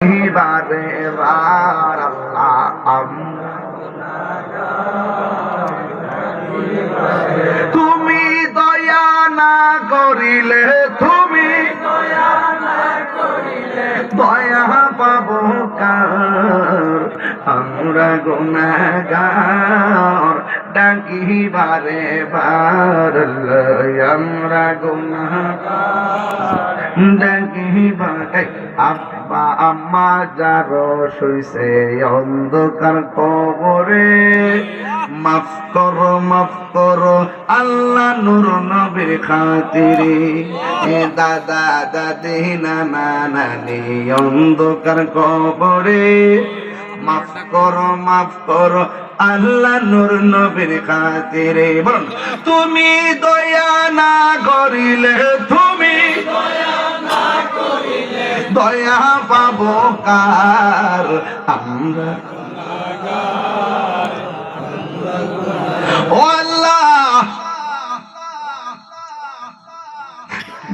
বারে বার আল্লাহ তুমি দয়া না করিলে, তুমি দয়া পাবো কার? আমরা গুনাহগার ডাকি বারে বার, আমরা গুনাহগার ডাকি বারে। আব্বা আম্মা যারো শুইছে অন্ধকার কবরে, মাফ করো আল্লাহ নূর নবীর খাতিরে। দাদা দাদি নানা নানি অন্ধকার কবরে, মাফ করো আল্লাহ নূর নবীর খাতিরে। বলুন, তুমি দয়া না করিলে, তুমি দয়া পাবো কার? আমরা ও আল্লাহ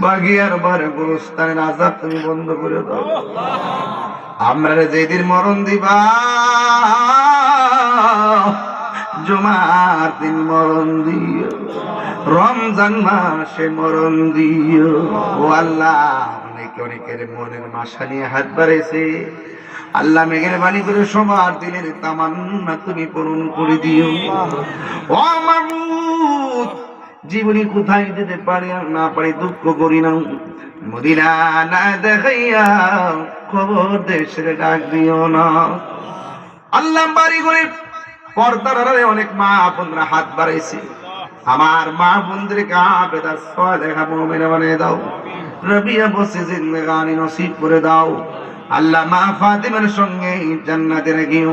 বাগিয়ার বার গুরুস্থানের আযাব তুমি বন্ধ করে দাও। আমরা যেদিন মরণ দিবা, জুমার দিন মরণ দিও, রমজান মাসে মরণ দিও। ও আল্লাহ, অনেকের মনের মাশা নিয়ে হাত বাড়াইছে, আল্লাহ মেহেরবানি করে সবার দিলের তামান্না তুমি পূরণ করে দিও। ও মাবুদ, জীবনে কোথায় যেতে পারি আর না পারি দুঃখ করি না, মদিনা না দেখাইয়া খবর দেশের ডাক দিও না। আল্লাহ বাড়ি করে পর্দার আড়ালে অনেক মা বোনরা হাত বাড়াইছে, আমার মা বোনদেরকে আবেদার সালেহা মুমিনা বানিয়ে দাও। রবিয়া বসে জিন্দেগানি নসিব করে দাও। আল্লাহ মা ফাতিমার সঙ্গে জান্নাতে রাখিও।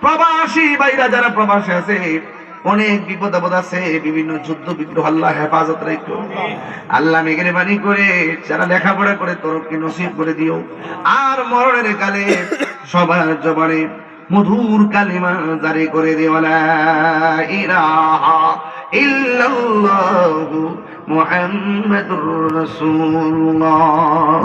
প্রবাসী ভাইরা যারা প্রবাসে আছে, অনেক বিপদ আপদ আছে, বিভিন্ন যুদ্ধ বিগ্রহ আল্লাহ হেফাজত রেখো। আল্লাহ মেহেরবানি করে যারা লেখাপড়া করে তরফকে নসিব করে দিও। আর মরণের কালে সবার জবানে মধুর কালিমা জারি করে দিও, লা ইলাহা ইল্লাল্লাহু মুহাম্মাদুর রাসূলুল্লাহ।